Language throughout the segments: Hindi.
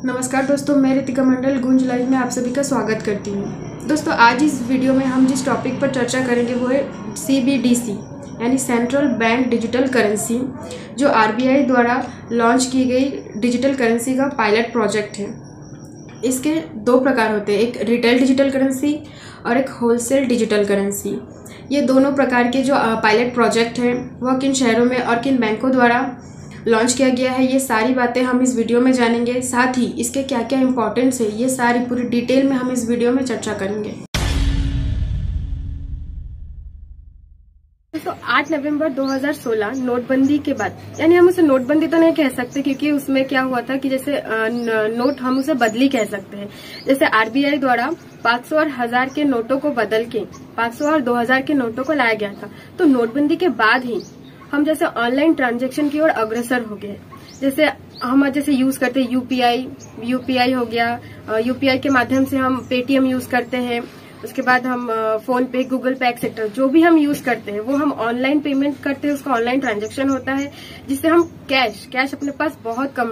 नमस्कार दोस्तों, मैं रितिका मंडल गूंज लाइव में आप सभी का स्वागत करती हूँ। दोस्तों, आज इस वीडियो में हम जिस टॉपिक पर चर्चा करेंगे वो है CBDC यानी सेंट्रल बैंक डिजिटल करेंसी, जो RBI द्वारा लॉन्च की गई डिजिटल करेंसी का पायलट प्रोजेक्ट है। इसके दो प्रकार होते हैं, एक रिटेल डिजिटल करेंसी और एक होलसेल डिजिटल करेंसी। ये दोनों प्रकार के जो पायलट प्रोजेक्ट हैं वह किन शहरों में और किन बैंकों द्वारा लॉन्च किया गया है, ये सारी बातें हम इस वीडियो में जानेंगे। साथ ही इसके क्या क्या इंपॉर्टेंस है, ये सारी पूरी डिटेल में हम इस वीडियो में चर्चा करेंगे। तो 8 नवंबर 2016 नोटबंदी के बाद, यानी हम उसे नोटबंदी तो नहीं कह सकते क्योंकि उसमें क्या हुआ था कि जैसे नोट हम उसे बदली कह सकते हैं। जैसे RBI द्वारा 500 और 1000 के नोटों को बदल के 500 और 2000 के नोटों को लाया गया था। तो नोटबंदी के बाद ही हम जैसे ऑनलाइन ट्रांजैक्शन की ओर अग्रसर हो गए। जैसे हम यूज करते हैं यूपीआई हो गया, यूपीआई के माध्यम से हम पेटीएम यूज करते हैं। उसके बाद हम फोन पे, गूगल पे एक्सेट्रा जो भी हम यूज करते हैं वो हम ऑनलाइन पेमेंट करते हैं, उसका ऑनलाइन ट्रांजैक्शन होता है, जिससे हम कैश अपने पास बहुत कम,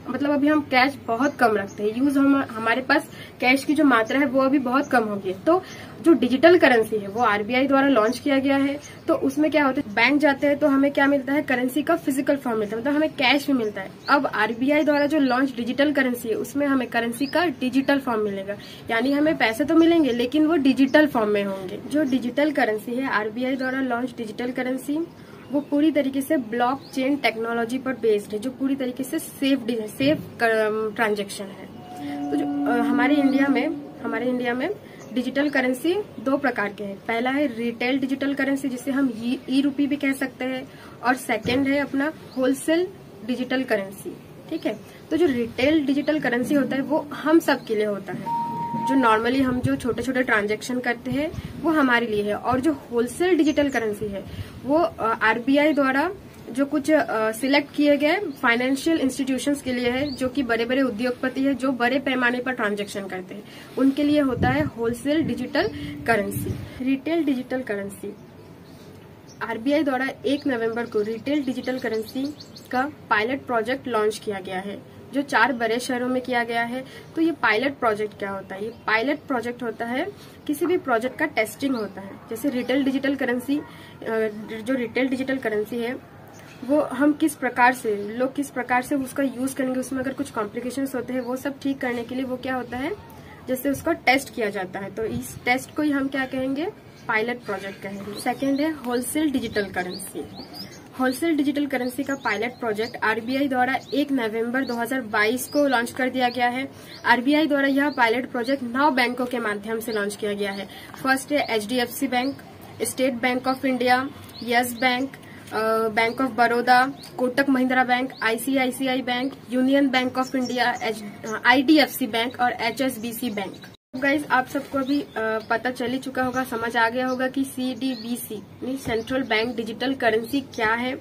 मतलब अभी हम कैश बहुत कम रखते हैं। हमारे पास कैश की जो मात्रा है वो अभी बहुत कम होगी। तो जो डिजिटल करेंसी है वो RBI द्वारा लॉन्च किया गया है। तो उसमें क्या होता है, बैंक जाते हैं तो हमें क्या मिलता है, करेंसी का फिजिकल फॉर्म मिलता है, मतलब हमें कैश भी मिलता है। अब RBI द्वारा जो लॉन्च डिजिटल करेंसी है उसमें हमें करेंसी का डिजिटल फॉर्म मिलेगा, यानी हमें पैसे तो मिलेंगे लेकिन वो डिजिटल फॉर्म में होंगे। जो डिजिटल करेंसी है, RBI द्वारा लॉन्च डिजिटल करेंसी, वो पूरी तरीके से ब्लॉकचेन टेक्नोलॉजी पर बेस्ड है, जो पूरी तरीके से सेफ ट्रांजैक्शन है। तो जो हमारे इंडिया में डिजिटल करेंसी दो प्रकार के हैं। पहला है रिटेल डिजिटल करेंसी, जिसे हम ई-रूपी भी कह सकते हैं, और सेकंड है अपना होलसेल डिजिटल करेंसी। ठीक है, तो जो रिटेल डिजिटल करेंसी होता है वो हम सब के लिए होता है। जो नॉर्मली हम जो छोटे छोटे ट्रांजैक्शन करते हैं वो हमारे लिए है। और जो होलसेल डिजिटल करेंसी है वो RBI द्वारा जो कुछ सिलेक्ट किए गए फाइनेंशियल इंस्टीट्यूशंस के लिए है, जो कि बड़े बड़े उद्योगपति है जो बड़े पैमाने पर ट्रांजैक्शन करते हैं, उनके लिए होता है wholesale digital currency. Retail digital currency, RBI द्वारा 1 नवंबर को रिटेल डिजिटल करेंसी का पायलट प्रोजेक्ट लॉन्च किया गया है, जो 4 बड़े शहरों में किया गया है। तो ये पायलट प्रोजेक्ट क्या होता है? ये पायलट प्रोजेक्ट होता है, किसी भी प्रोजेक्ट का टेस्टिंग होता है। जैसे रिटेल डिजिटल करेंसी, जो रिटेल डिजिटल करेंसी है वो हम किस प्रकार से उसका यूज करेंगे, उसमें अगर कुछ कॉम्प्लिकेशंस होते हैं वो सब ठीक करने के लिए वो क्या होता है, जैसे उसको टेस्ट किया जाता है। तो इस टेस्ट को ही हम क्या कहेंगे, पायलट प्रोजेक्ट कहेंगे। सेकेंड है wholesale digital currency. Wholesale digital currency का पायलट प्रोजेक्ट RBI द्वारा 1 नवंबर 2022 को लॉन्च कर दिया गया है। RBI द्वारा यह पायलट प्रोजेक्ट 9 बैंकों के माध्यम से लॉन्च किया गया है। फर्स्ट है HDFC bank, state bank of India, yes bank, bank of Baroda, Kotak Mahindra bank, ICICI bank, union bank of India, IDFC bank और HSBC बैंक। गाइज, आप सबको अभी पता चल ही चुका होगा, समझ आ गया होगा कि CBDC central bank digital currency क्या है।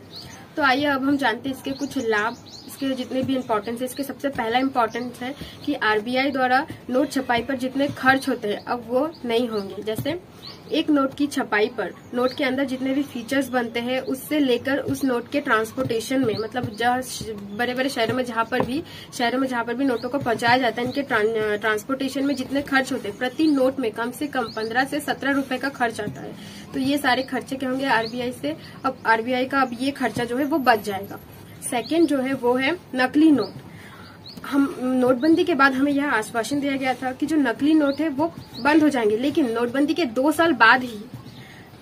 तो आइए अब हम जानते हैं इसके कुछ लाभ, इसके जितने भी इम्पोर्टेंस है। इसके सबसे पहला इम्पोर्टेंस है कि RBI द्वारा नोट छपाई पर जितने खर्च होते हैं अब वो नहीं होंगे। जैसे एक नोट की छपाई पर नोट के अंदर जितने भी फीचर्स बनते हैं उससे लेकर उस नोट के ट्रांसपोर्टेशन में, मतलब बड़े बड़े शहरों में जहाँ पर भी नोटों को पहुंचाया जाता है, इनके ट्रांसपोर्टेशन में जितने खर्च होते हैं, प्रति नोट में कम से कम 15 से 17 रुपए का खर्च आता है। तो ये सारे खर्चे क्या होंगे RBI से, अब RBI का अब ये खर्चा जो है वो बच जाएगा। सेकेंड जो है वो है नकली नोट। हम नोटबंदी के बाद हमें यह आश्वासन दिया गया था कि जो नकली नोट है वो बंद हो जाएंगे, लेकिन नोटबंदी के 2 साल बाद ही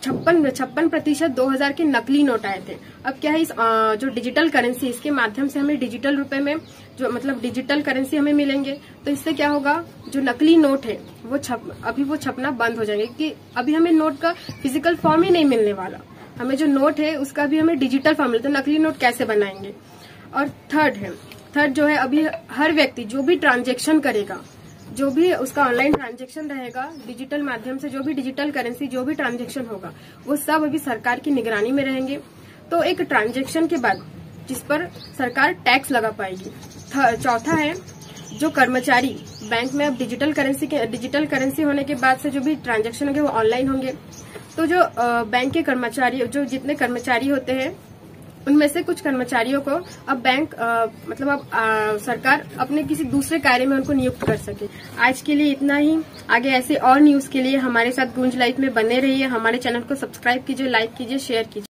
56% 2000 के नकली नोट आए थे। अब क्या है, इस जो डिजिटल करेंसी, इसके माध्यम से हमें डिजिटल रुपए में जो मतलब डिजिटल करेंसी हमें मिलेंगे। तो इससे क्या होगा, जो नकली नोट है वो छपना बंद हो जाएंगे, कि अभी हमें नोट का फिजिकल फॉर्म ही नहीं मिलने वाला। हमें जो नोट है उसका भी हमें डिजिटल फॉर्म मिलता है, नकली नोट कैसे बनाएंगे। और थर्ड जो है, अभी हर व्यक्ति जो भी ट्रांजैक्शन करेगा, जो भी उसका ऑनलाइन ट्रांजैक्शन रहेगा डिजिटल माध्यम से, जो भी डिजिटल करेंसी जो भी ट्रांजैक्शन होगा वो सब अभी सरकार की निगरानी में रहेंगे। तो एक ट्रांजैक्शन के बाद जिस पर सरकार टैक्स लगा पाएगी। चौथा है, जो कर्मचारी बैंक में अब डिजिटल करेंसी होने के बाद से जो भी ट्रांजैक्शन होंगे वो ऑनलाइन होंगे। तो जो बैंक के कर्मचारी, जो जितने कर्मचारी होते हैं उनमें से कुछ कर्मचारियों को अब बैंक सरकार अपने किसी दूसरे कार्य में उनको नियुक्त कर सके। आज के लिए इतना ही। आगे ऐसे और न्यूज के लिए हमारे साथ गूंज लाइफ में बने रहिए। हमारे चैनल को सब्सक्राइब कीजिए, लाइक कीजिए, शेयर कीजिए।